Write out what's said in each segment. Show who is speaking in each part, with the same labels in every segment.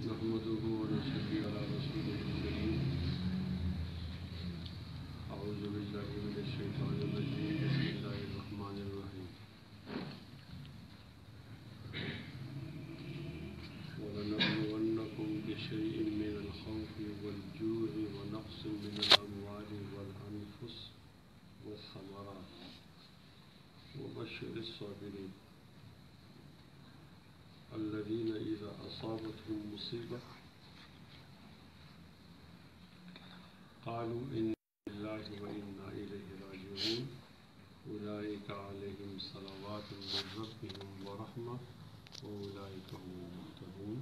Speaker 1: नहमदुहु व नसल्ली अला रसूलिहिल करीम। अऊज़ु बिल्लाहि मिनश शैतानिर रजीम। बिस्मिल्लाहिर रहमानिर रहीम। वलनबलुवन्नकुम बिशैइन मिनल खौफि वल जू'i व नक़्सिन मिनल अमवालि वल अनफुस वस्समरात वबश्शिरिस साबिरीन الذين إذا أصابتهم مصيبة قالوا إنا لله وإنا إليه راجعون أولئك عليهم صلوات من ربهم ورحمة وأولئك هم المهتدون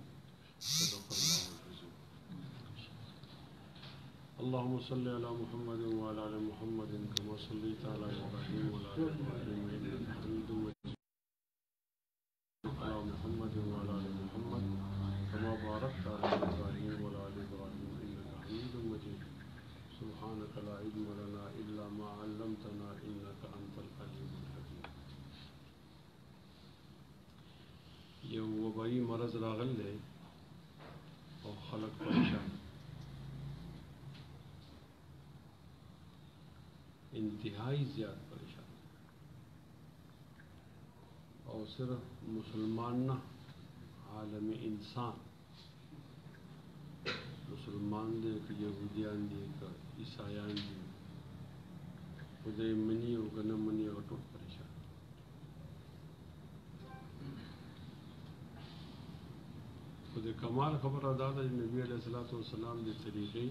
Speaker 1: صدق الله العظيم. اللهم صل على محمد وعلى آل محمد كما صليت على إبراهيم وعلى آل إبراهيم إنك حميد مجيد. على محمد وعلى آل محمد كما باركت على إبراهيم وعلى آل إبراهيم إنك حميد مجيد. سبحانك لا علم لنا إلا ما علمتنا إنك أنت العليم الحكيم. یو وبائی مرض راغل ہے اور خلق پریشان، انتہائی زیادہ پریشان، اور صرف مسلمان نہ، عالم انسان، مسلمان دے کہ یہودیان دے کہ عیسائیان دے، خدے منی و کہ نہ منی و ٹوٹ پریشان. خدے کمال خبر ادا تھا نبی علیہ السلام دے طریقے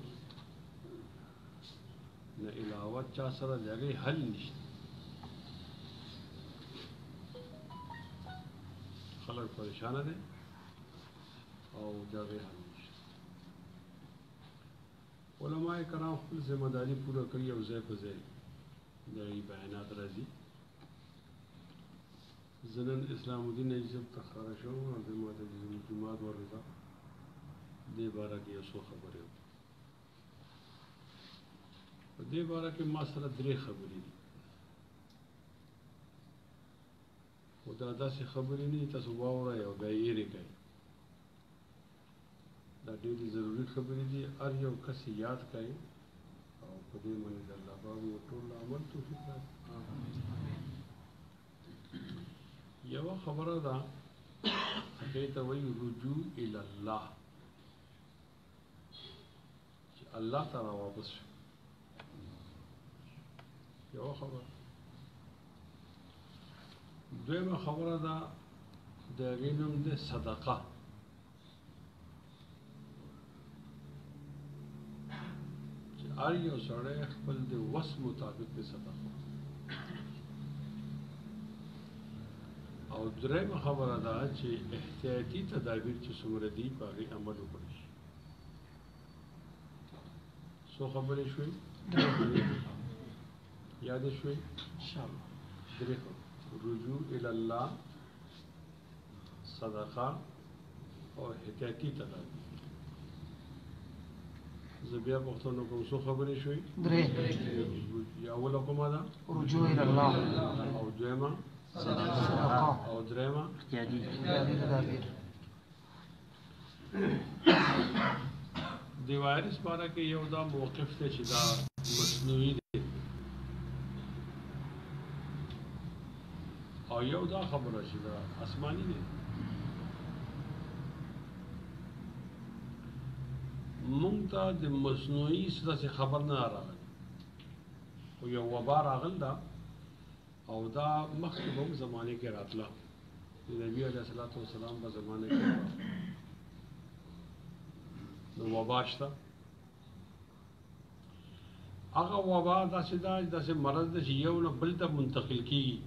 Speaker 1: نہ علاوہ چا سره جگہ حل نشته. خلق پریشان دي او جگہ حل نشته. علماء کرام خپل ذمہ داری پوره کوي او ځای په ځای د بیانات راځي. زنن اسلام الدین ایجب تخاره شو او د ماده د جماعت ورته دې باره کې یو څه خبره وه. په دې باره کې ما سره درې خبرې دي، خو دا داسې خبرې نه دي تاسو واورئ او بیا یې هېرې کړئ. دا ډېرې ضروري خبرې دي، هر یو کس یې یاد کړئ او په دې باندې د الله پاک یو ټول عمل توفیق راکړي. یوه خبره ده هغې ته وایي رجوع الی الله، چې الله ته راواپس شو. یوه خبره. دویمه خبره ده د هغې نوم دی صدقه. چې هر یو سړی خپل د وس مطابق د صدقه. او درېیمه خبره ده چې احتیاطي تدابیر چې څومره دي په هغې عمل وکړي شي. څو خبرې شوې؟ یاد شوي؟ درې خبرې: رجوع الی الله، صدقه او احتیاطي تدابیر. زه بیا پوښتنه کوم څو خبرې شوې؟ درې. اوله کومه ده؟ رجوع الی الله، او دویمه صدقه، او درېیمه احتیاطي تدابیر. د وایرس باره کې یو دا موقف دی چې دا مصنوعي دی، او یو دا خبره چې دا آسماني دی. مونږ ته د مصنوعي څه داسې خبر نه راغلی، خو یو وبا راغل ده او دا مخکې به هم زمانې کې راتله. د نبي علیه السلام په زمانه کې نو وبا شته. هغه وبا داسې ده، داسې مرض ده چې یو نه بل ته منتقل کېږي.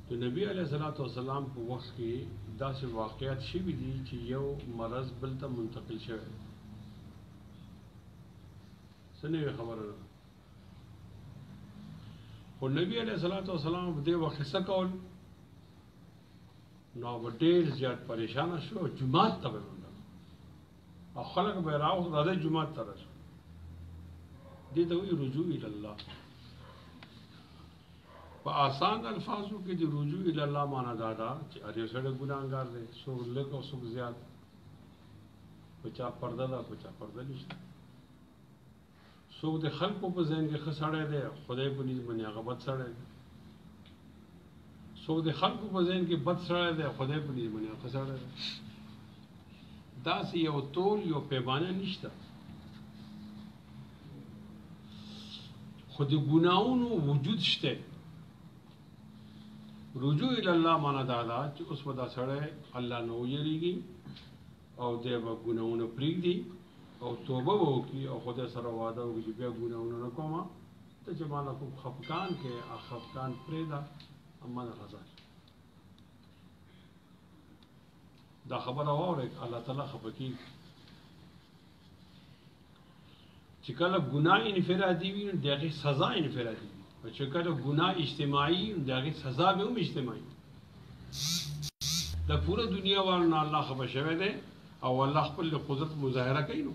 Speaker 1: د نبي علیه السلام په وخت کې داسې واقعات شوي دي چې یو مرض بل ته منتقل شوی. څه نوې خبره ده. خو نبی علیه السلام په دې وخت کې څه کول؟ نو به ډېر زیات پریشانه شو او جومات ته به یې ولاړ او خلک به یې راوغوښتل راځئ جومات ته راشئ. دې ته وایي رجوع الی الله. په آسان الفاظو کې د رجوع الی الله معنا دا ده چې هر یو سړی ګناهګار دی، څوک لږ او څوک زیات، په چا پرده ده په چا پرده نشته، څوک د خلکو په ذهن کې ښه سړی دی، خدای په نظر باندې هغه بد سړی دی، څوک د خلکو په ذهن کې بد سړی دی، خدای په نظر باندې ښه سړی دی. داسې یو تول یو پیمانه نشته، خو د ګناهونو وجود شته. رجوع الی الله معنا دا ده چې اوس به دا سړی الله نه ویریږي او دی به ګناهونه پرېږدي او توبه به وکړي او خدای سره وعده وکړي چې بیا ګناهونه نه کومه، ته چې ما نه کوم خفګان کې خفګان پرېږده، اما نه رضا دا خبره واورئ، الله تعالی خفه کېږي. چې کله ګناه انفرادي وي نو د هغې سزا انفرادي وي، او چې کله ګناه اجتماعي نو د هغې سزا به هم اجتماعي وي. د پوره دنیا والو نه الله خفه شوی دی او الله خپل قدرت مظاهره کوي. نو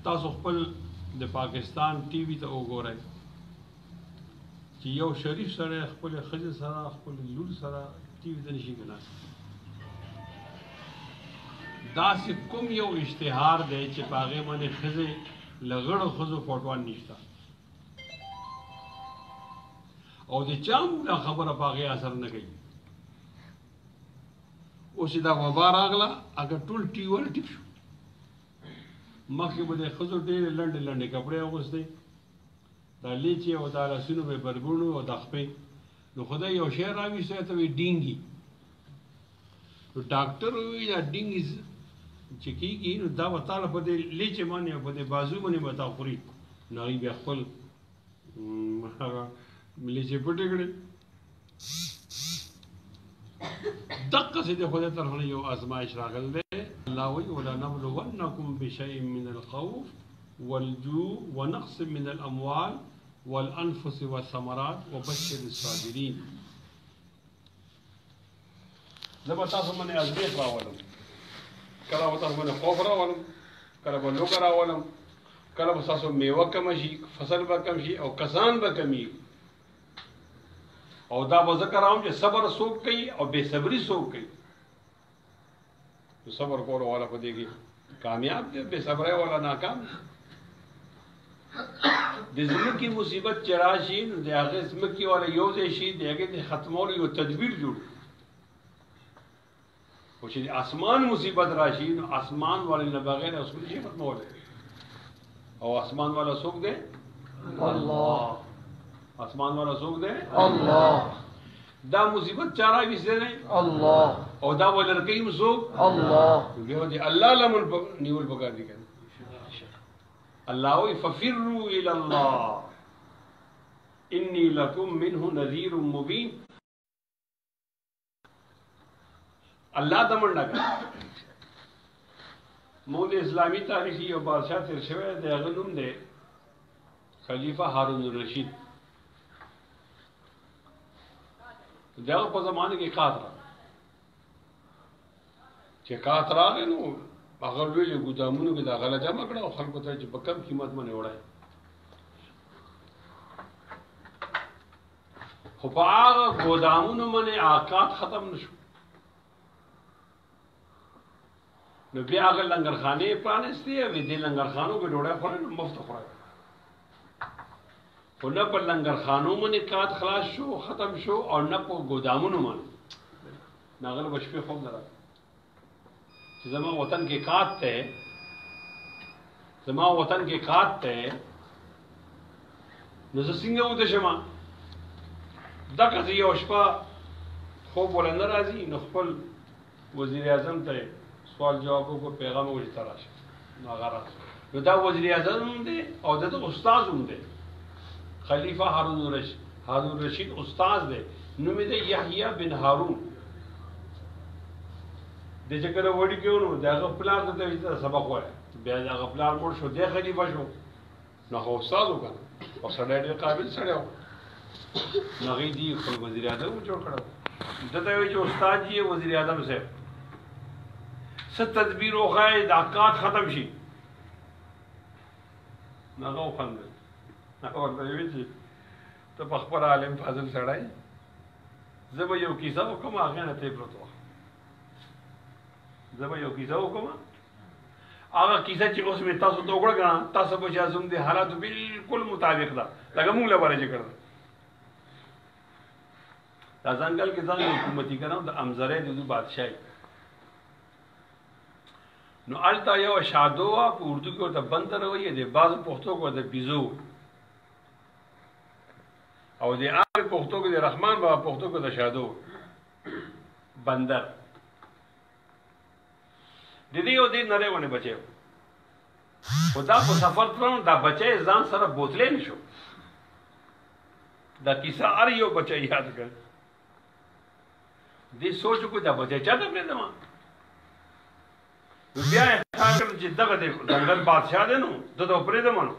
Speaker 1: تاسو خپل د پاکستان ټي وي ته وګورئ چې یو شریف سره خپل ښځې سره خپل لور سره ټي وي ته نشي کېناستی. داسې کوم یو اشتهار دی چې په هغې باندې ښځې له غړو ښځو فوټوان نشته او د چا هم دا خبره په هغې اثر نه کوي. اوس چې دا وبا راغله اگر ټول ټي وي ټیپ شو، مخکې به د ښځو ډېرې لنډې لنډې کپړې اغوستې، دا لیچې او دا لاسونو به یې بربڼ او دا خپې، نو خدای یو شی راویستی ته وایي ډینګي. نو ډاکټر ووایي دا ډینګي چې کېږي نو دا به تاله په دې لیچې باندې او په دې بازو باندې به تا خوري، نو هغوی بیا خپل هغه لیچې پټې کړې. دقسې د خدای طرف نه یو ازمایش راغلی دی. الله وایي ولنبلونکم بشیء من الخوف والجوع ونقص من الاموال والانفس والثمرات وبشر الصابرین. زه به تاسو باندې ازمیښت راولم، کله به تاسو باندې خوف راولم، کله به لوږه راولم، کله به ستاسو میوه کمه شي، فصل به کم شي او کسان به کمیږي. او دا به زه کوم چې صبر څوک کوي او بې صبري څوک کوي. نو صبر کولو والا په دې کې کامیاب دی، بې صبرۍ والا ناکام دی. د ځمکې مصیبت چې راشي نو د هغې ځمکې والا یو ځای شي، د هغې د ختمولو یو تدبیر جوړ کړي. خو چې د اسمان مصیبت راشي نو اسمان والے نه بغیر اوس نشي ختمولی. او اسمان والا څوک دی؟ الله. اسمان والا څوک دی؟ الله. دا مصیبت چا راویستی دی؟ الله. او دا ولرکوي هم څوک؟ الله. بیا د الله لمن نیول پکار دي که نه. الله وایي ففروا الی الله انی لکم منه نذیر مبین. الله ته منډه کړه. موږ د اسلامي تاریخ یو بادشاه تېر شوی دی، هغه نوم دی خلیفه هارون الرشید. د هغه په زمانه کې قحط راغی. چې قحط راغی نو هغه لویو ګودامونو کې دا غله جمع کړه او خلکو ته چې په کم قیمت باندې وړی. خو په هغه ګودامونو باندې عاقات ختم نه شو. نو بیا هغه لنګرخانې پرانېستې او دې لنګرخانو کې ډوډۍ خورئ نو مفت خورئ. خو نه په لنګرخانو باندې قحط خلاص شو ختم شو او نه په ګودامونو باندې. نو هغه به شپې خوب نه راغی چې زما وطن کې قحط دی، زما وطن کې قحط دی، نو زه څنګه ویده شم؟ دغسې یو شپه خوب وله نه راځي، نو خپل وزیر اعظم ته سوال جواب وکړو، پیغام وکړو چې ته راشه. نو هغه راغی. نو دا وزیر اعظم هم دی او د ده استاد هم دی. خلیفه هارون الرشید استاد دی، نوم یې دی یحیی بن هارون. د چې کله وړي کې و نو د هغه پلار ته وایي ته سبق ووایه. بیا د هغه پلار مړ شو، دی خلیفه شو. نو هغه استاد و که نه، او سړی ډېر قابل سړی و. نو هغې دې خپل وزیر اعظم جوړ کړی و. ده ته وایي چې استاد یې وزیر اعظم صاحب څه تدبیر وښایې دا قحط ختم شي. نو هغه وخندل
Speaker 2: ورته وی چې ته په خپل عالم فاضل سړی زه به یو کیسه وکړم هغې نه تی پروت وه زه به یو کیسه وکړم هغه کیسه چې اوس مې تاسو ته وکړه که نه تاسو به چې زموږ د حالاتو بلکل مطابق ده لکه موږ لپاره چې کړه دا ځنګل کې ځان حکومتي که نه د امزرۍ د دو بادشاهي نو هلته یوه شادو وه په اردو کې ورته بندر وایي د بعضو پښتو کې ورته بیزو او د عام پښتو کې د رحمان بابا پښتو کې د شادو بندر د دې یو دې نری ونې بچی خو دا په سفر تلم دا بچی ځان سره بوتلی نه شو دا کیسه هر یو بچی یاد کړ دې سوچ وکړو دا بچی چا ته پرېږدم نو بیا یې خیال کړم چې دغه د ځنګل بادشاه دی نو ده ته پرېږدم نو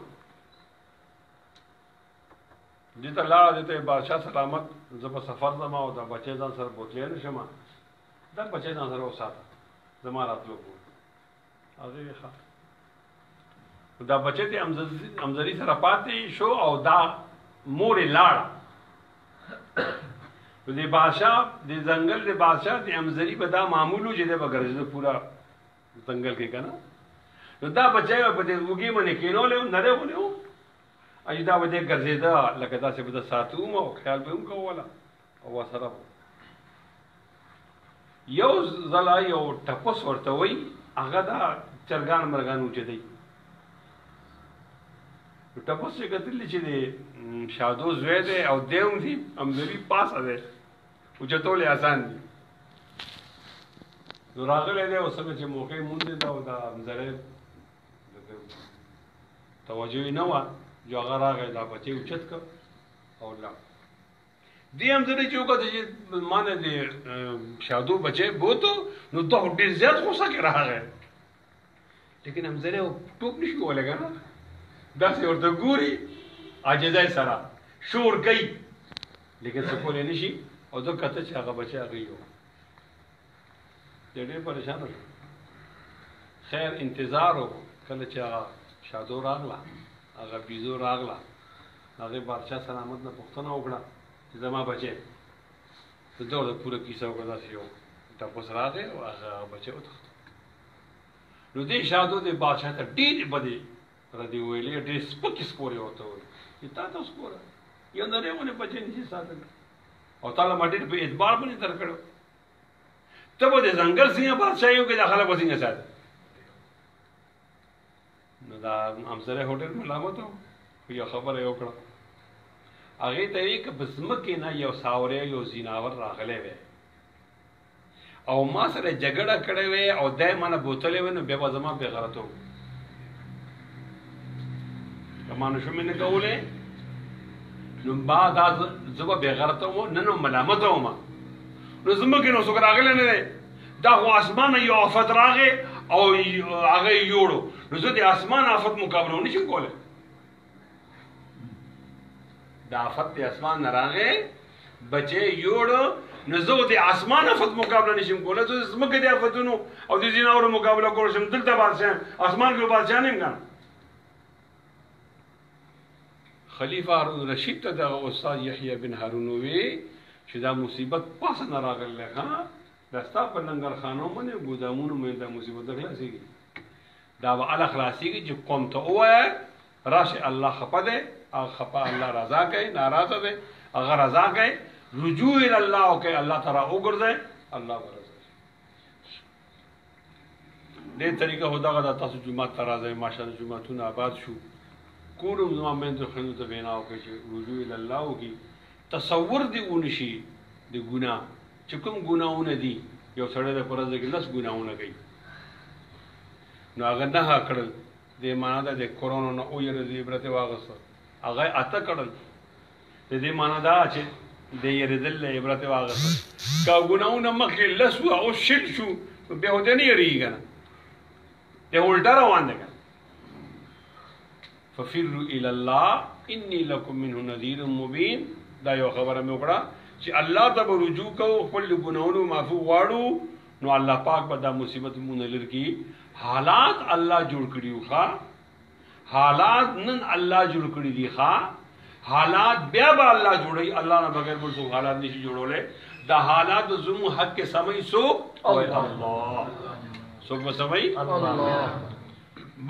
Speaker 2: دې ته لاړه دې ته بادشاه سلامت زه په سفر ځم او دا بچی ځان سره بوتلی نه شم دا بچی ځان سره وساته زما راتلو پورې هغې ویې ښه دا بچی د امزري سره پاتې شو او دا مور یې لاړه د بادشاه د ځنګل د بادشاه د امزري به دا معمول و چې دی به ګرځېده پوره ځنګل کې که نه نو دا بچی به په دې اوږې باندې کېنولی و نری غوندې و چې دا به دی ګرځېده لکه داسې به ده ساته هم او خیال به هم کوله او ورسره به یو ځله یو ټپوس ورته وایي هغه دا چرګان مرغان اوچتوي ټپوس چې کتلي چې د شادو زوی دی او دی هم دي امزري پاسه دی اوچتول یې اسان دي نو راغلی دی اوس څنګه چې موقع یې موندې ده او دا امزرۍ توجه یې نه وه جو هغه راغی دا بچی اوچت کړ او لاړ دې امزرۍ چې وکړه چې ما نه د شادو بچی بوتو نو دا خو ډېر زیات غوسه کې راغی لیکن امزرۍ ټوک نه شي کولی که نه داسې ورته ګوري عاجزۍ سره شور کوي لیکن څه کولی نه شي او ده کته چې هغه بچی هغه یو دی ډېر پریشانه شو خیر انتظار وکړو کله چې هغه شادو راغله هغه بیزو راغله هغې بادشاه سلامت نه پوښتنه وکړه چې زما بچی د ده ورته پوره کیسه وکړه داسې یو ټپوس راغی او هغه بچی وتښته نو دې شادو د بادشاه ته ډېرې بدې ردې ویلې ډېرې سپکې سپورې ورته ویلې چې تا ته سپوره یو نری غوندې بچی نشي ساتلی او تا له ما ډېر په اعتبار باندې در کړو ته به د ځنګل څنګه بادشاهي وکړې دا خلک به څنګه ساتي نو دا امزری خو ډېر ملامت و خو یو خبره یې وکړه هغې ته یې که په ځمکې نه یو ساوری یو زیناور راغلی وی او ما سره جګړه کړې وی او دی ما نه بوتلی وی نو بیا به زما بېغیرته و که ما نشو مې نه کولی نو ما دا زه به بېغیرته وم نه نو ملامته وم نو ځمکې نو څوک راغلی نه دی دا خو اسمانه یو آفت راغی او هغه یې یوړو نو زه د اسمان آفت مقابله ونشم کولی د آفت د اسمان نه راغی بچی یوړو نو زه د اسمان آفت مقابله نشم کولی زه د ځمکې د آفتونو او د ځیناورو مقابله کولی شم دلته بادشاه اسمان کې بادشاه نه یم که نه خلیفه هارون رشید ته دغه استاد یحیی بن هارون ووی چې دا مصیبت پاسه نه راغلی ښه دا ستا په لنګرخانو باندې ګودامونو باندې دا مصیبت نه خلاصېږي دا به هله خلاصېږي چې قوم ته ووایه راشي الله خفه دی هغه خفه الله رضا کوي ناراضه دی هغه رضا کوي رجوع الی الله وکړئ الله ته را وګرځئ الله به رضا شي دې طریقه خو دغه ده تاسو جومات ته راځئ ماشاءالله جوماتونه آباد شو کور هم زما میندو خویندو ته وینا وکړئ چې رجوع الی الله وکړي تصور دې ونشي د ګناه چې کوم ګناهونه دي یو سړی د په ورځ کې لس ګناهونه کوي نو هغه نهه کړل دې معنا ده د کرونا نه ویرېدې عبرت یې واخیسته هغه یې اته کړل د دې معنا ده چې د یېرېدل نه عبرت یې واخیسته که ګناهونه مخکې لس وو او شل شو نو بیا خو دې نه یېرېږي که نه دې الټه روان دی که نه ففروا الی الله انی لکم منه نذیر مبین دا یو خبره مې وکړه چې الله ته به رجوع کوو خپل د ګناهونو معافي غواړو نو الله پاک به دا مصیبت مونږ نه لرې کړي حالات الله جوړ کړي وو ښه حالات نن الله جوړ کړی دي حالات بیا به الله جوړي الله نه بغیر بل څه حالات نشي جوړولې دا حالات زمو حق کې سمي سو الله سو په سمي الله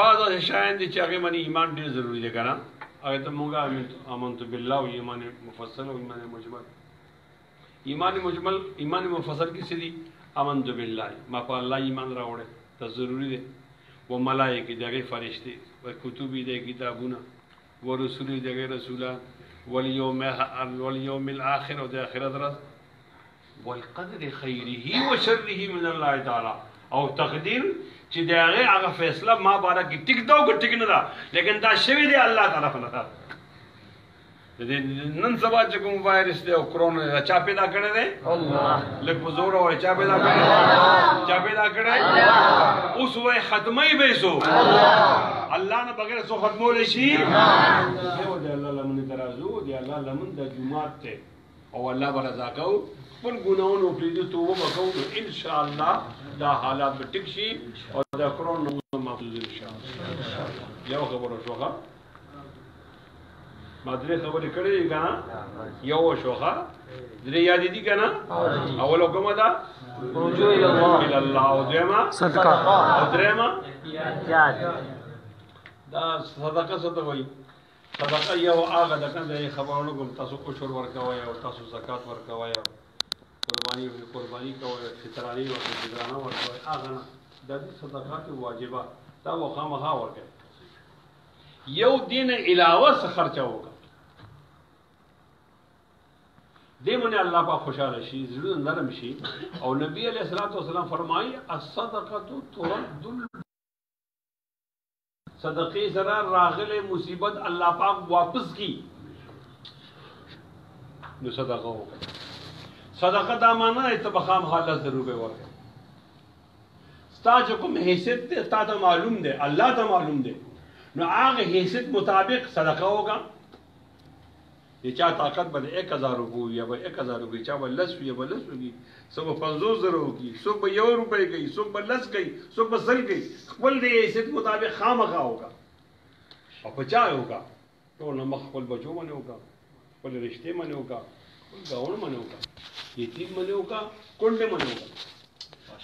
Speaker 2: بعض شایان دي چې هغه باندې ایمان ډیر ضروری دی کنه هغه ته مونږه امنت بالله او ایمان مفصل او ایمان مجمل ایمان مفصل کې سړي امنت بالله ما په الله ایمان راوړې ته ضروری دی و ملائکه دغه فرشتي و کتب دې کتابونه و رسول دغه رسولان والیوم الاخر او د اخرت ورځ والقدر خیره و شره من الله تعالی او تقدیر چې دغه هغه فیصله ما بارا کې ټیک دا او ټیک نه دا لیکن دا شوی دی الله تعالی په لاره نن سبا چې کوم وائرس دی او کرونا چا پیدا کړی دی الله لکه په زور او چا پیدا کړی اوس وای ختمي به سو الله نه بغیر سو ختمول شي دی الله لمن درازو دی الله لمن د جمعات ته او الله برزا کو خپل ګناونو پریږدو توبه وکړو ان شاء الله دا حالات به ټیک شي او دا کرونا محفوظ ان شاء الله یو خبره شوخه ما درې خبرې کړې دي کنه یو شوخه درې یاد دي کنه اول کومه ده رجوع الى الله او دیمه صدقه او درېمه یاد دا صدقه څه ته وایي صدقه یو هغه د کنه خبرونو کوم تاسو عشر ورکوي او تاسو زکات ورکوي قرباني کوي فطراني او فطرانه ورکوي هغه نه د صدقات واجبہ دا وخامخا ورکوي یو دین علاوه څه خرچه وکړه دې باندې الله پاک خوشاله شي زړه نرم شي او نبی علیہ الصلوۃ والسلام فرمایي الصدقه ترد صدقه سره راغله مصیبت الله پاک واپس کی نو صدقه وکړه صدقه دا معنی ته بخام حالت ضرور به ورکړه ستا چې کوم حیثیت ته تا ته معلوم دی الله ته معلوم دی نو هغه حیثیت مطابق صدقه ہوگا یہ چا طاقت بل 1000 روپے یا 1000 روپے چا بل 10 یا بل 10 ہوگی سب 500 ہوگی سب 1 روپے گئی سب 10 گئی سب 10 گئی خپل دې حیثیت مطابق خامخا ہوگا او بچا ہوگا تو نو خپل بچو باندې ہوگا خپل رشتے باندې ہوگا خپل گاون باندې ہوگا یتیم باندې ہوگا کونډه باندې ہوگا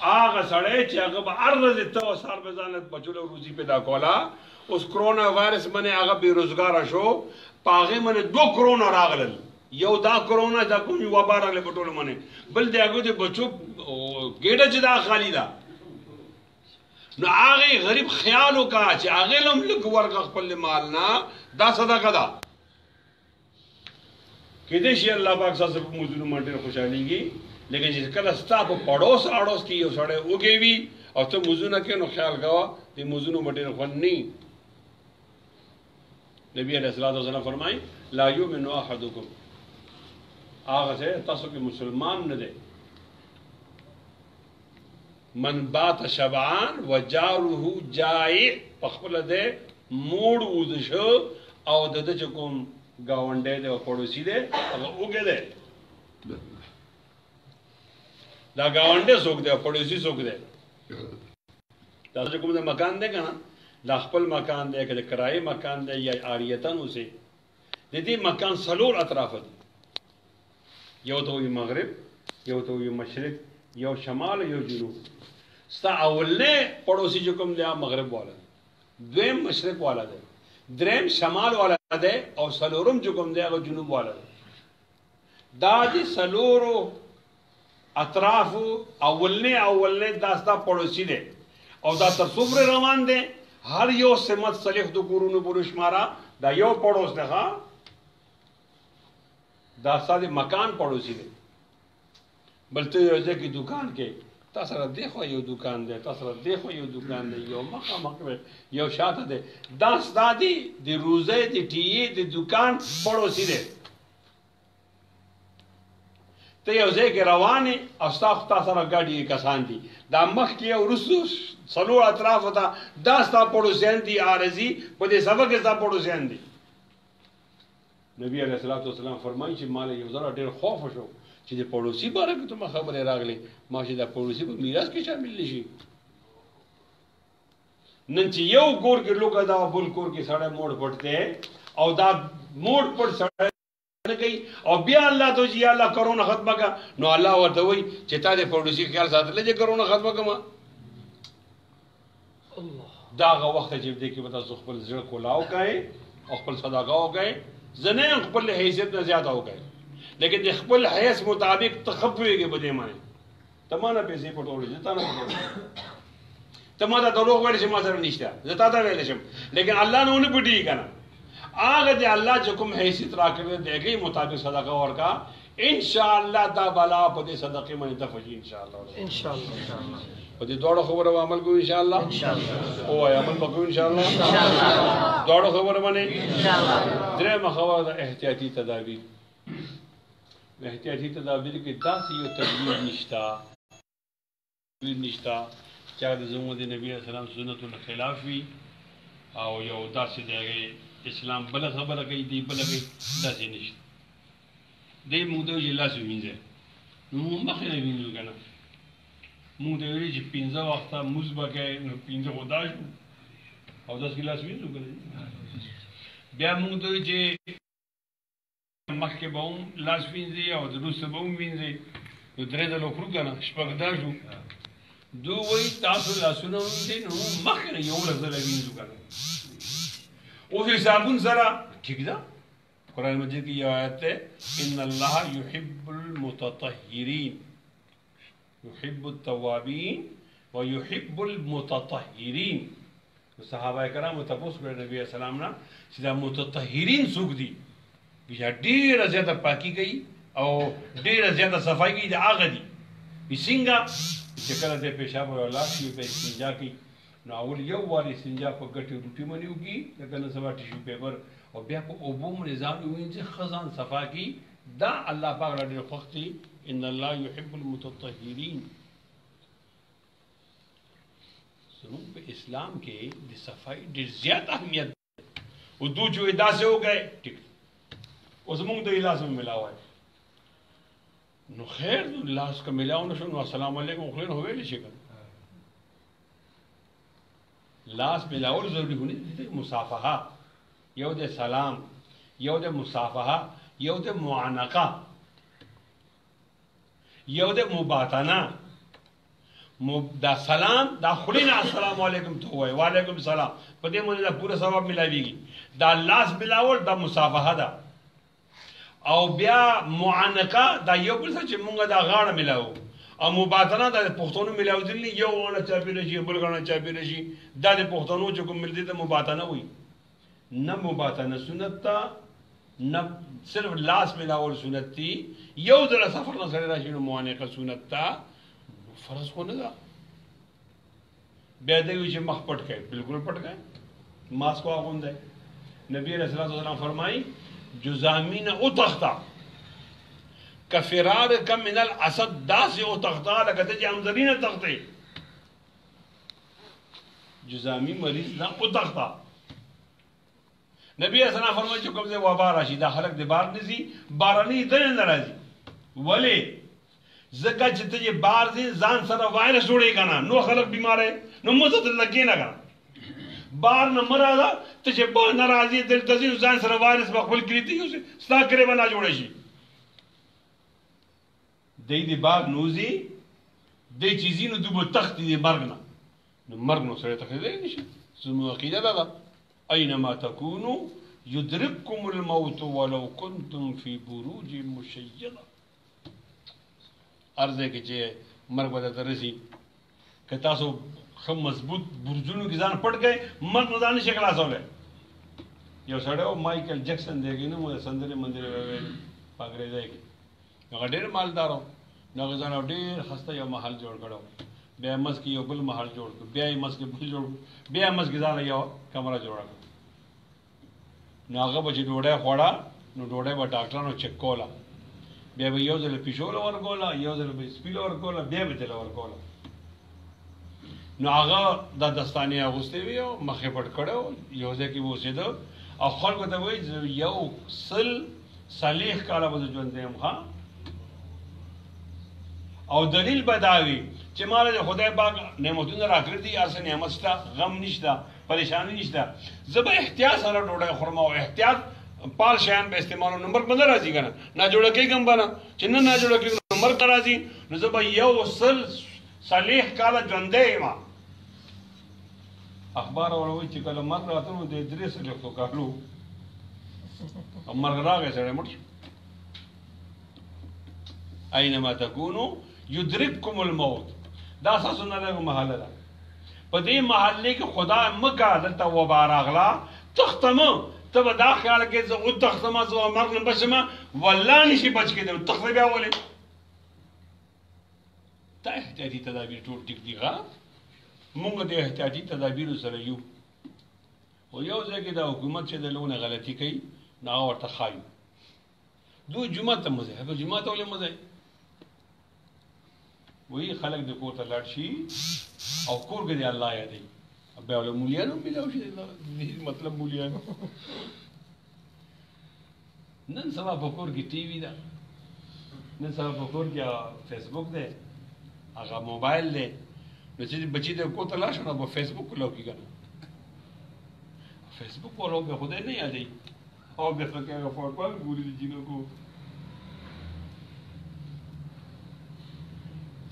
Speaker 2: هغه سړی چې هغه به ارزه ته سار بزانت بچو روزي پیدا کولا اوس کرونا وائرس باندې هغه بیروزګار شو پاغه باندې 2 کرونا راغلل یو دا کرونا دا کوم وبا راغله په ټولو باندې بل دی هغه د بچو ګډه چې دا خالی دا نو هغه غریب خیال وکا چې هغه لم لګ ورغ خپل مال نه دا صدقه ده کله چې الله پاک سره په موضوع باندې خوشاليږي لیکن چې کله ستا په پړوس اړوس کې یو سړی وګوي او ته موضوع نه کې نو خیال کوا دې موضوع نو باندې خو نه نبی علیہ الصلوۃ والسلام فرمائے لا یؤمن احدکم هغه چې تاسو کې مسلمان نه دی من بات شبعان وجاره جائع خپل دې موړ وځ شو او د دې کوم گاونډه دې پړوسی دې هغه وګه دې دا گاونډه څوک دې پړوسی څوک دې تاسو کوم د مکان دې کنه دا خپل مکان دی که د کرایه مکان دی یا عاریتن اوسه د دې مکان سلور اطراف دي یو ته وي مغرب یو ته وي مشرق یو شمال یو جنوب ستا اولنه پړوسی جو کوم دی مغرب والا دویم مشرق والا دی دریم شمال والا دی او سلورم جو کوم دی هغه جنوب والا دی دا دي سلورو اطراف اولنه دا ستا پړوسی دی او دا تر څومره روان دی هر یو سمت صلیح دو کورونو پورې شمارا دا یو پړوس ده ها دا ساده مکان پړوسی دی بلته یو ځکه دکان کې تاسو را دیخوا یو دکان دی تاسو را دیخوا یو دکان دی یو مخه یو شاته دی دا ساده دی روزه دی ټی دی دکان پړوسی دی ته یو ځکه روانه او تاسو را ګاډي کسان دي دا مخ کې او رسو سلو اطراف ته دا ستا پړوسیان دي عارضی په دې سبق کې ستا پړوسیان دي نبی علیہ الصلوۃ والسلام فرمایي چې مال یو ځل ډېر خوف شو چې د پړوسی باره کې ته خبره راغلی ما چې دا پړوسی په میراث کې شامل نشي نن چې یو کور کې لوګه دا بل کور کې سړی موړ پټته او دا موړ پټ سړی نه کوي او بیا الله ته چې یا الله کرونا ختمه کا نو الله ورته وایي چې تا دې پړوسی خیال ساتل چې کرونا ختمه کما دا هغه وخت چې دې کې وتا خپل زړه کولاو کوي او خپل صدقه وکړي زنه خپل حیثیت نه زیاته وکړي لیکن د خپل حیث مطابق تخفويږي بده معنی تمانه پیسې پټولې ځتا نه تما دا دروغ ویل چې ما سره نشته زتا دا ویل شم لیکن الله نه ونه پټي کنه هغه دې الله چې کوم حیثیت راکړي دغه مطابق صدقه ورکا ان شاء الله دا بلا په دې صدقه باندې تفجی ان شاء الله په دې دوړو خبره عمل کوو ان شاء الله او عمل وکړو ان شاء الله دوړو خبره باندې ان شاء الله درې مخاوه د احتیاطي تدابیر احتیاطي تدابیر کې تاسو یو تدبیر نشتا چې د زموږ د نبی اسلام سنتو خلاف وي او یو داسې دی اسلام بل خبره کوي دی بل کوي داسې نشته دې موږ د الله سوینځه نو مخه نه وینځو کنه موږ د ویل چې 15 وخته مزبه کې 15 وداش او 10 ګلاس وینځو کنه بیا موږ ته چې مخکې به هم لاس وینځي او د روسه به هم وینځي نو درې ځله وکړو کنه شپږ داشو دو وی تاسو لاسونه وینځي نو مخکې یو ځله وینځو کنه اوس صابون سره ٹھیک ده قرآن مجید کی یہ آیت ہے ان اللہ یحب المتطہرین یحب التوابین ویحب المتطہرین صحابہ کرام تپوس کړه نبی اسلام نه چې دا متطهرین څوک دي بیا ډیره زیاته پاکي کوي او ډیره زیاته صفائی کوي دا هغه دي څنګه چې کله د پشاور اولاد شي په استنجا کوي نو اول یو واري استنجا په ګټه روټي باندې وکي لکه نن سبا ټیشو پیپر او بیا په اوبو نظام وینځي خزان صفا کی دا الله پاک ډېر خوښ دي ان الله يحب المتطهرين زموږ په اسلام کې د صفائی ډېر زیات اهمیت او دوی چې داسې وګړي ټیک اوس موږ د لاس ملاوي نو خیر لاس کا ملاو نشو نو السلام علیکم خو نه ویل شي لاس ملاول ضروری هونی مصافحه یو د سلام یو د مصافحه یو د معانقه یو د مباتنه دا سلام دا خلینا السلام علیکم تو وای وعلیکم السلام په دې باندې دا پورا ثواب ملاویږي دا لاس ملاول دا مصافحه ده او بیا معانقه دا یو بل څه چې مونږه دا غاړه ملاو او مباتنه د پښتون ملاو دي یو غاړه چاپیره شي بل غاړه چاپیره شي دا د پښتونو چې کوم ملدي ته مباتنه وي نه مباتنه سنت تا نه صرف لاس ملاول سنت تی یو ځل سفر نه سره راشي نو معانقه سنت تا فرض خو نه ده بیا دوی چې مخ پټ کړي بالکل پټ کړي ماسک واغوندای نبی رسول الله صلی الله علیه وسلم فرمایي جزامین او تختا کفرار کم من الاسد داس او تختا لکه چې امزرینه تخته جزامی مریض نه او تختا نبی اسلام فرمایي چې کوم ځای وبا راشي دا خلک د بار نزي باراني دنه ناراضي ولی زکه چې ته بار دي ځان سره وایرس جوړي کنه نو خلک بیمار نو مزه ته لګي نه کنه بار نه مراد ته چې با ناراضي د تزین ځان سره وایرس بخبل کړی دی ستا کرے بنا جوړ شي دې بار نوزي دې چیزینو دوبه تخت دې مرګ نه نو مرګ نو سره تخدي نشي زمو عقیده ده اينما تكونوا يدرككم الموت ولو كنتم في بروج مشيده ارزه کې چې مرګ به درسي که تاسو خم مضبوط برجونو کې ځان پټ گئے مرګ نه ځان شي خلاصوله یو سړیو مایکل جکسن دیږي نو سندره مندره ویل پاګری دی هغه ډېر مالدارو نو ځان ډېر خسته یو محل جوړ کړو بیا مس کې یو بل محل جوړ کړ بیا مس کې بل جوړ بیا مس کې ځان یو کمره جوړ کړ نو هغه به چې ډوډۍ خوړه نو ډوډۍ به ډاکټرانو چک کوله بیا به یو ځل پیشول ورکوله یو ځل به سپیل ورکوله بیا به تل ورکوله نو هغه د دستانې اغوستې وي او مخې پټ کړو یو ځای کې اوسېده او خلکو ته وایي یو سل صالح کاله به ژوند یم ښه او دلیل به دا وي چې ماله د خدای پاک نعمتونه راکړي دي، هر څه نعمت شته، غم نشته، پریشانی نشته، زه به احتیاط سره ډوډۍ خورم او احتیاط پال شیان به استعمالو. نو مرګ به نه راځي که نه، ناجوړه کېږم به نه، چې نه ناجوړه کېږم نو مرګ ته راځي. نو زه به 140 کاله ژوندی یم. اخبار والا چې کله مرګ راته نو د 300 کالو مرګ راغی، سړی مړ شو. اینما تکونو یدرککم الموت. دا ستاسو نه لږ محله ده. په دې محلې کې خدا مکه دلته وبا راغله، تختمه ته به دا خیال کې زه وتښتمه، زه به مرګ نه بچمه، والله نشي بچ کېدی. تښته بیا ولې؟ دا احتیاطي تدابیر ټول ټیک دي. مونږ د احتیاطي تدابیرو سره یو، خو یو ځای کې دا حکومت چې د لونه غلطي کوي نو هغه ورته ښایو. دوی جومات ته مه ځئ. هغه جومات ته ولې مه ځئ؟ وایي خلک د کور ته لاړ شي او کور کې د الله یادوي. بیا له مولیانو هم میلاو شي. مطلب مولیانو نن سبا په کور کې ټي وي ده، نن سبا په کور کې فیسبوک دی، هغه موبایل دی. نو چې بچي د کور ته لاړ شي نو به فیسبوک ولو کېږي نه، فیسبوک ولو به خدای نه یادوي او بیا پکې هغه فوټبال ګوري د جینکو.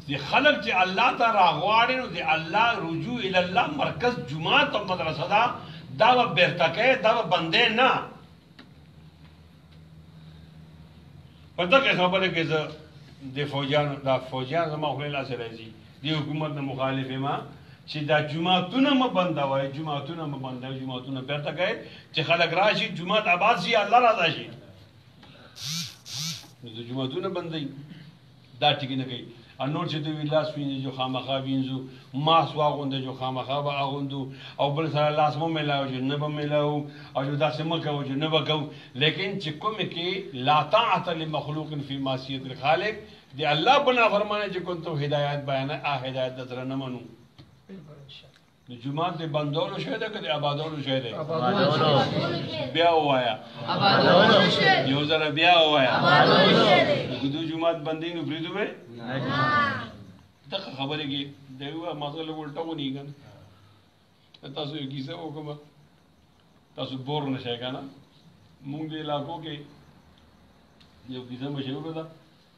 Speaker 2: د خلک چې الله ته راغواړي نو د الله رجوع الی الله مرکز جومات او مدرسه ده، دا به بیرته کوي، دا به بندې نه. په دغه خبره کې زه د فوجیانو زما خولې لاسې راځي، د حکومت نه مخالف یم چې دا جوماتونه مه بندوئ، جوماتونه مه بندوئ، جوماتونه بیرته کوئ چې خلک راشي، جومات آباد شي، الله راضا شي. نو د جوماتونه بندوئ دا ټیک نه کوي. نور چې دوی لاس وینځي خامخا وینځو، ماسک واغوندو چې خامخا به اغوندو، او بل سره لاس مه میلاو چې نه به میلاو، او چې داسې مه کوو چې نه به کوو. لیکن چې کومې کې لا طاعة لمخلوق فی معصیة الخالق، د الله په نافرمانۍ چې کوم ته هدایت بیانوي، هدایت د سره نه منو. د جومات د بندولو شی ده که د آبادولو شی دی؟ بیا ووایه، یو ځله بیا ووایه. که دو جومات بندوي نو پرېږدو به دغه خبرې کې د یوه مازغه لږ الټه ونیي که نه. تاسو یو کیسه وکړم، تاسو بور نه شئ که نه. مونږ د علاقو کې یو کیسه مشهوره ده،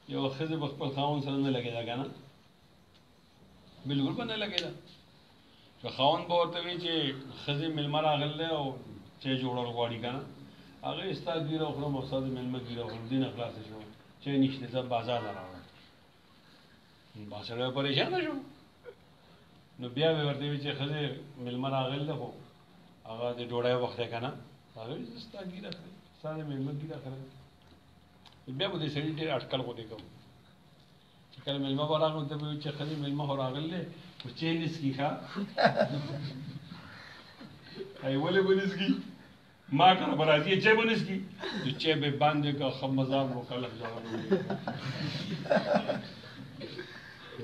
Speaker 2: یوه ښځه به خپل خاوند سره نه لګېده که نه، بلکل به نه لګېده. که خاوند به ورته وایي چې ښځې مېلمه راغلی دی او چای جوړول غواړي که نه، هغې ستا ګیره وخورم او ستا د مېلمه ګیره وخورم، دې نه خلاصه شوم، چای نشته، زه بازار ته راوړم. با سړی پریشانه شو. نو بیا به ورته وایي چې ښځې مېلمه راغلی دی خو هغه د ډوډۍ وخت دی که نه، هغه وایي زه ستا ګیره خورم، ستا د مېلمه ګیره خورم. بیا به دې سړي ډېر اټکل غوندې کوم چې کله مېلمه به راغلو ته به وایي چې ښځې مېلمه خو راغلی دی خو چای نه څښي ښه. ای ولې به نه څښي؟ ما کله به راځي چای به نه څښي. نو چای به یې باندې کړه، ښه مذاق به خلک ژړل.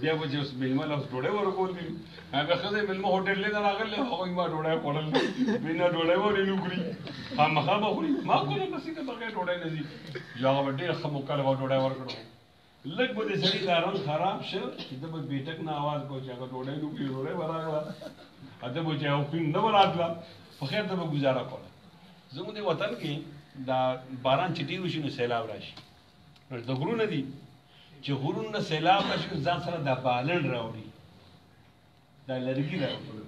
Speaker 2: بیا به چې اوس مېلمه له اوس ډوډۍ ورکول دي، هغه ښځې مېلمه هوټل نه راغلی، هغوی ما ډوډۍ خوړل، بنا ډوډۍ ورې نه خوري، خامخا به خوري. ما کوله بس د بغیر ډوډۍ نه ځي. یو هغه به ډېر ښه موکل به ډوډۍ ورکړو. لږ به د سړي دا رنګ خراب شه چې ده به بیټک نه اواز کو چې هغه ډوډۍ نه خوري، ډوډۍ به راغله، ده به چې هغه نه به راتله، په خیر ته به ګزاره کوله. زموږ د وطن کې دا باران چې ډېر وشي نو سیلاب راشي. د غرونه دي چې غرونو نه سیلاب راشي ځان سره دا بالن راوړي، دا لرګي راوړي.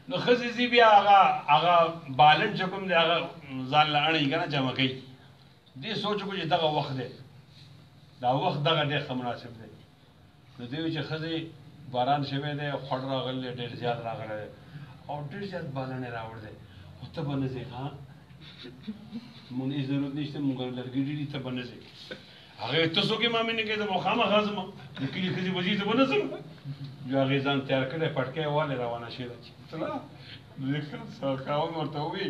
Speaker 2: نو ښځې ځي بیا هغه بالن چې کوم دی هغه ځان له اړوي که نه جمع کوي. دې سوچ وکړو چې دغه وخت دی، دا وخت دغه ډېر ښه مناسب دی. نو دوی وایي چې ښځې باران شوی دی، خوړ راغلی دی، ډېر زیات راغلی دی او ډېر زیات بالن یې راوړی دی، خو ته به نه ځې ښه، مونږ هېڅ ضرورت نشته، مونږ لرګي ډېر دي، ته به نه ځې. هغې ته څوک یې مامې نه کوي، ته به خامخا ځم، د کلي ښځې به ځي، ته به نه ځم. جو هغې ځان تیار کړی، پټکی یې والې روانه شوې ده. خاوند ورته ووایي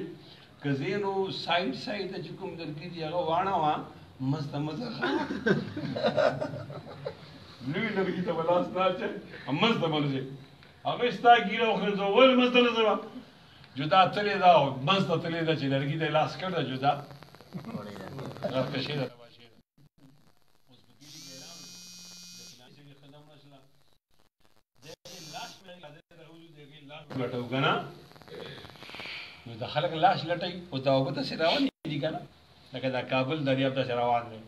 Speaker 2: که ځې نو سایډ ته چې کوم لرګي دي هغه واړوه، مسته مزه ښه نوي لرګي ته به لاس نه اچوې، مزته به نه ځې. هغې ستا ګیره وخورې، زه ولې مزته نه ځم؟ جدا تلې ده او مزته تلې ده چې لرګي ته یې لاس کړ ده، جدا غرقه شوې ده. لټو کنه نو د خلک لاش لټي او دا وبته سراوان دي کنه لکه دا کابل دریاب ته روان دی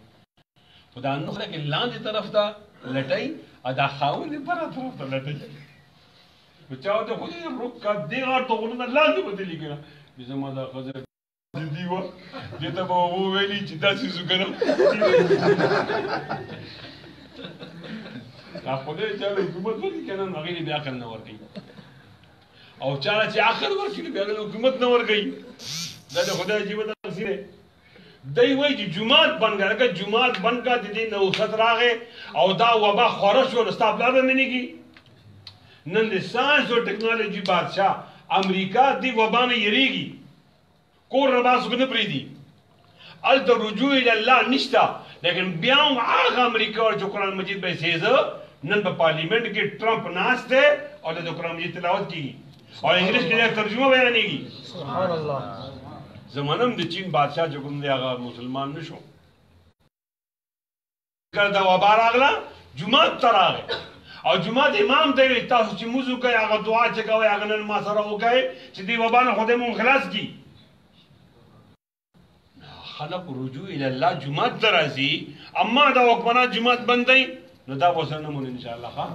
Speaker 2: خدا نو خلک لاندې طرف ته لټي ادا خاون پر طرف ته لټي بچاو ته خو دې روک کا دی غار ته ولنه لاندې بدلی کنه زما دا خزر دي و دې ته به وو ویلي چې تاسو زګنه دا خو دې چې حکومت ورته کنه هغه دې بیا کنه ورته او چاله چې اخر ورکړي بیا د حکومت نه ورګي دا د خدای جیبه تفسیر دی وایي چې جمعات بند کړه که جمعات بند کړه د دې نوښت راغې او دا وبا خوره شو نو ستا پلار به مې نه کي نن د ساینس او ټکنالوژي بادشاه امریکا دې وبا نه یریږي کور نه باسو نه پرېږدي هلته رجوع الله نشته لیکن بیا هم هغه امریکا چې قرآن مجید به سیزه نن په پارلیمنټ کې ټرمپ ناست دی او د قرآن مجید تلاوت کیږي اور انگلش کے لیے ترجمہ بیانی کی سبحان اللہ زمانم د چین بادشاہ جو کوم دی هغه مسلمان نشو کړه وبا راغله جمعه تراغه او جمعه امام ته تاسو چې موضوع کوي هغه دعا چې کوي هغه نن ما سره وکړي چې دی وبا نه خدای مون خلاص کی خلق رجوع الى الله جمعه درازي اما دا وکمنه جمعه بندي نو دا وسنه مون ان شاء الله ها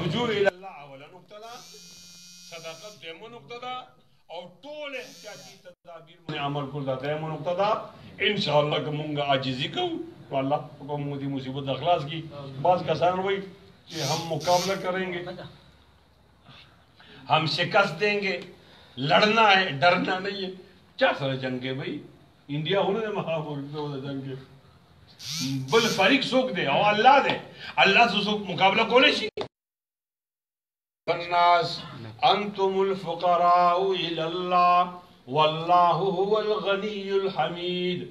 Speaker 2: رجوع الى الله اولا نقطه صداقت دیمو نقطه دا او ټول احتیاطي تدابیر باندې عمل کول دا دیمو نقطه دا ان شاء الله کومه عاجزی کو والله کوم دي مصیبت اخلاص کی بعض کسان وای کہ ہم مقابلہ کریں گے ہم شکست دیں گے لڑنا ہے ڈرنا نہیں ہے کیا سره جنگ ہے بھائی انڈیا ہونے محاور جنگ ہے بل فریق سوک دے او اللہ دے اللہ سے سوک مقابلہ کولے شي الناس انتم الفقراء الى الله والله هو الغني الحميد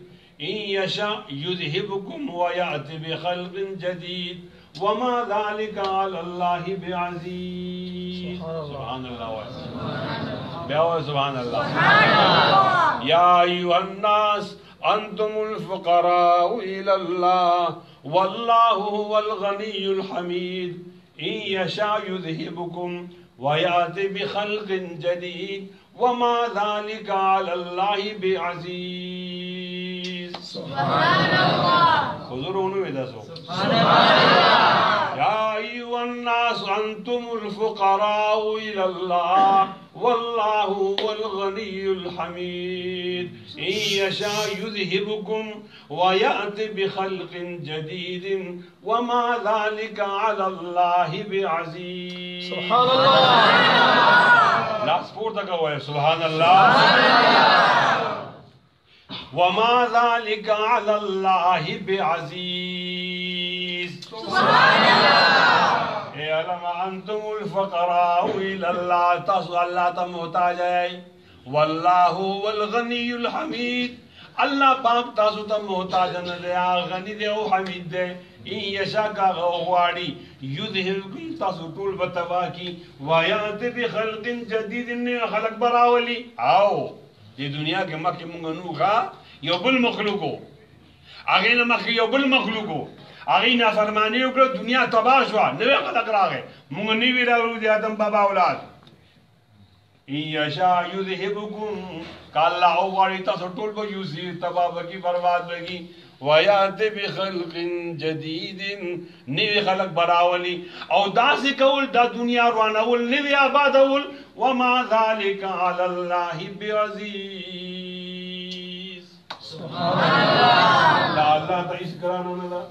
Speaker 2: ان يشاء يذهبكم ويأتي بخلق جديد وما ذلك على الله بعزيز سبحان الله سبحان الله يا ايها الناس انتم الفقراء الى الله والله هو الغني الحميد إن يشاء يذهبكم ويأتي بخلق جديد وما ذلك على الله بعزيز سبحان الله حضورون ويدسو سبحان الله يا أيها الناس أنتم الفقراء إلى الله والله هو الغني الحميد إن يشاء يذهبكم ويأتي بخلق جديد وما ذلك على الله بعزيز سبحان الله لا سپورت کوي سبحان الله وما ذلك على الله بعزيز سبحان الله اعلم انتم الفقراء الى الله تاسو الله ته محتاج والله هو الغني الحميد الله پاک تاسو ته محتاج نه دی غنی دی او حمید دی ان یشا کا غواړي یذهبکم تاسو ټول بتوا کی وایات بخلق جدید نه خلق براولی او دې دنیا کې مکه مونږ نوغه یو بل مخلوقو هغه نه مخ یو بل مخلوقو هغه نافرمانی وکړه دنیا تباہ شو نوې خلق راغې مونږ نیوی راوړو د آدم بابا اولاد ان یشاء یذهبکم قال الله او غاری تاسو ټول به یوسی تباہ بکی برباد بکی ویات بخلق جدید نوی خلق براولی او داسې کول دا دنیا روانول نوی آبادول وما ذلك على الله بعزیز سبحان الله دا الله ته هیڅ ګرانه نه ده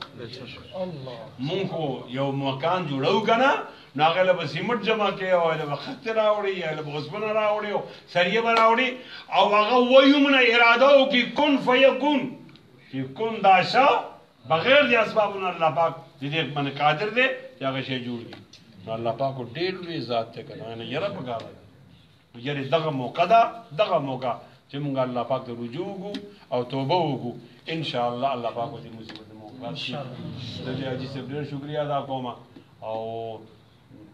Speaker 2: مونږ خو یو مکان جوړو کنه نو هغه له سیمټ جمع کوي او له خط راوړي یا له غصبونه راوړي او سریه به راوړي او هغه وایو من اراده وکړي کن فیکون چې کن داشا بغیر د اسبابونو الله پاک دې باندې قادر دی چې هغه شی جوړ کړي نو الله پاک ډېر لوی ذات ته کنه نه یره پکاره یره دغه موقع ده دغه موقع چې مونږ الله پاک ته رجوع وکړو او توبه وکړو ان شاء الله الله پاک دې مصیبت مو خلاص کړي د دې حاجی صاحب ډېر شکریا ادا کوم او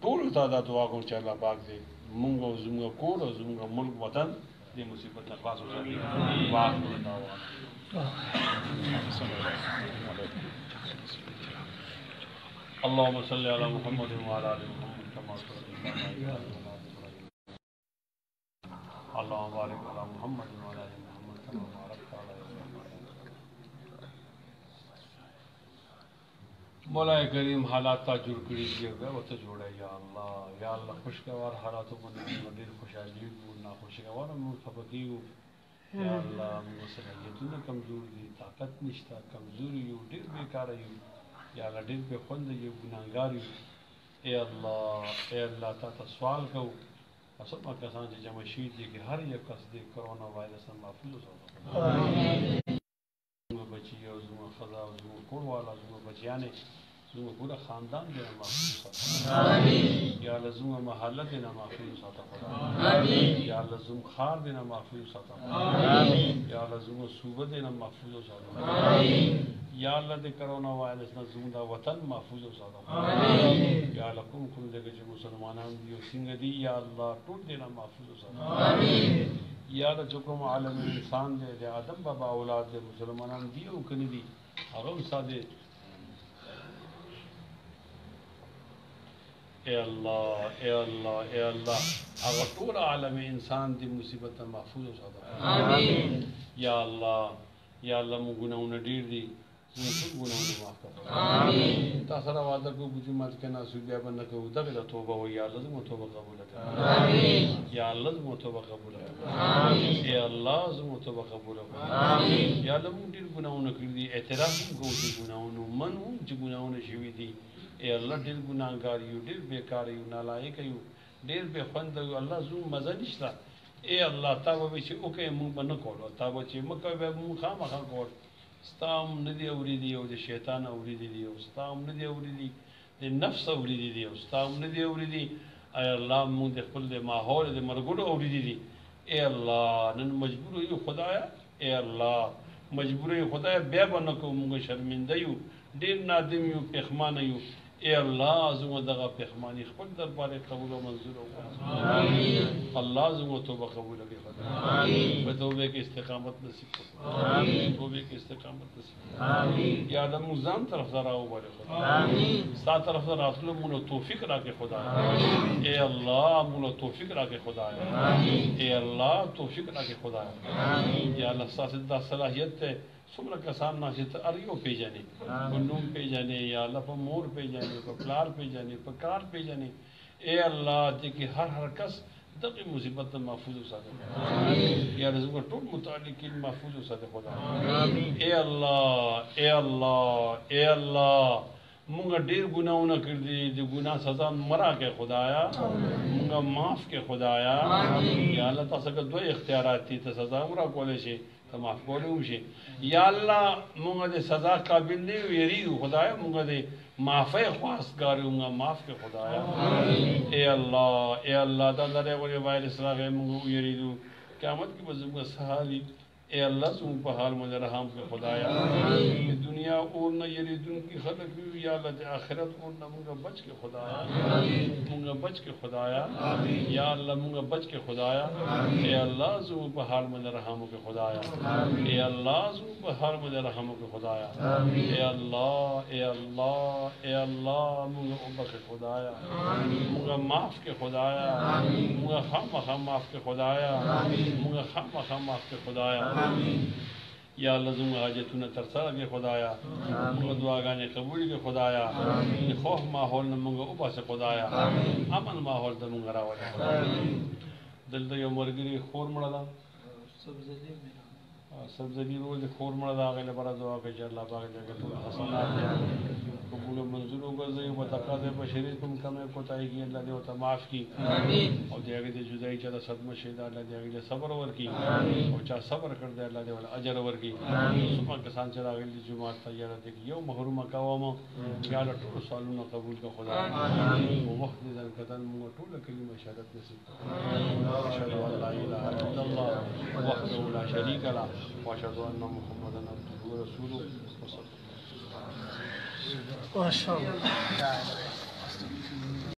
Speaker 2: ټول ته دا دعا کوم چې الله پاک دې مونږ او زموږ کور او زموږ ملک وطن دې مصیبت نه خلاص وکړي اللهم صل على محمد وعلى ال محمد كما اللهم بارك على محمد وعلى ال محمد كما باركت على ابراهيم. مولا کریم حالات تا جوړ کړی دی او ته جوړه یا الله خوشگوار حالاتو کو ډیر خوشحالي او ناخوشگوار مو خپګیو یا الله موږ سره یتونه کمزور دي طاقت نشته کمزوري یو ډیر بیکاره یو یا الله ډیر به خوند یو ګناګار یو اے الله تا سوال کو اسما کسان چې جمع شي دي چې هر یو کس د کرونا وایرس نه محفوظ وساتي زموږ بچي او زموږ خدا او زموږ کوروالا زموږ بچیانې زموږ پورا خاندان دې نه محفوظ وساتي آمین یا الله زموږ محله دې نه محفوظ وساتي آمین یا الله زموږ خار دې نه محفوظ وساتي آمین یا الله زموږ صوبه دې نه محفوظ وساتي آمین یا الله د کرونا وایرس نه زموږ وطن محفوظ وساتي آمین یا الله کوم دغه چې مسلمانان دي او څنګه دي یا الله ټول دې نه محفوظ وساتي آمین یا الله چې کوم عالم انسان دې د آدم بابا اولاد دې مسلمانان دي او کني دي هغه ساده اے الله هغه ټول عالم انسان دې مصیبت محفوظ وساتي آمین یا الله موږ ګناونه ډیر دي زموږ ګناونه معاف کړه آمین تاسو را وعده کوو چې مات کنا سودیا باندې کوو دغه توبه و یا الله زموږ توبه قبول کړه آمین یا الله زموږ توبه قبول کړه آمین اے الله زموږ توبه قبول کړه آمین یا الله موږ ډیر ګناونه کړی دي اعتراف کوو چې ګناونه منو چې ګناونه شوي دي اے الله ډیر ګناګار یو ډیر بیکار یو نالایق یو ډیر بے خوند یو الله زو مزه نشته اے الله تا به چې اوکه مونږ باندې کولو تا به چې مکه به مونږ خامخا کول ستام ندی اوریدي او د شیطان اوریدي دي او ستام ندی اوریدي د نفس اوریدي دي او ستام ندی اوریدي اے الله مونږ د خپل ماحول د مرګونو اوریدي دي اے الله نن مجبور یو خدایا اے الله مجبور یو خدایا بیا باندې کو مونږ شرمنده یو ډیر نادم یو پخمانه یو اے الله زموږ دغه پخمانی خپل دربار قبول او منظور وکړه آمین الله زموږ توبه قبول کړي آمین په توبه کې استقامت نصیب کړه آمین توبه کې استقامت نصیب آمین یا د موزان طرف راو بره آمین ستاسو طرف راتلو مونږ توفیق راکړي خدای اے الله مونږ توفیق راکړي خدای آمین اے الله توفیق راکړي خدای آمین یا الله ستاسو د صلاحیت ته څومره کسان ناشې ته اړیو پیژنې په نوم پیژنې یا الله په مور پیژنې په پلار پیژنې په کار پیژنې اے الله دې کې هر کس دغه مصیبت محفوظ وساتي یا زموږ ټول متعلقین محفوظ وساتي خدای اے الله مونږ ډیر ګناونه کړی دي ګناه سزا مرا کې خدایا مونږ معاف کې خدایا یا الله تاسو کې دوه اختیارات دي ته سزا مرا کولای شي ته معاف کولای شي یا الله مونږ د سزا قابل نه یریو خدایا مونږ د معافی خواستګار مونږ معاف کې خدایا اے الله دا لري ولې وایرس راغی مونږ یریدو قیامت کې به زموږ سهالي اے اللہ زموږ په حال باندې رحم کړه خدایا د دنیا اور نه یریدونکي خلک وي یا الله د آخرت اور نه موږ بچ کې خدایا موږ بچ کې خدایا یا الله موږ بچ کې خدایا اے الله زموږ په حال باندې رحم وکړه خدایا اے الله زموږ په حال باندې رحم وکړه خدایا اے الله موږ وبخښه خدایا موږ معاف کې خدایا موږ خامخا معاف کې خدایا موږ خامخا معاف کې خدایا یا الله زموږ حاجتونه ترسره کړي خدایا موږ دعاګانې قبول کړي خدایا خوف ماحول نه موږ وباسه خدایا امن ماحول ته موږ راوړه دلته یو مرګري خور مړه ده سبزدی روز خور مړه ده هغې لپاره دعا کوي چې الله پاک دې ټول حسنات قبول او منظور وګرځوي او تقاضا بشري کوم کمې کوتاهي کې الله دې ورته معاف کړي او د هغې د جدایي چا د صدمه شي ده الله دې هغې له صبر ورکړي او چا صبر کړ دی الله دې ورته اجر ورکړي څومره کسان چې راغلي دي جومات ته یا دې یو محرومه کومه یا له ټولو سوالونه قبول کړه خدای او وخت دې ځنکدن موږ ټوله کلمه شهادت نصیب کړه اشهد ان لا اله الا الله وحده لا شريك له واشهد ان محمدا عبده ورسوله ما شاء الله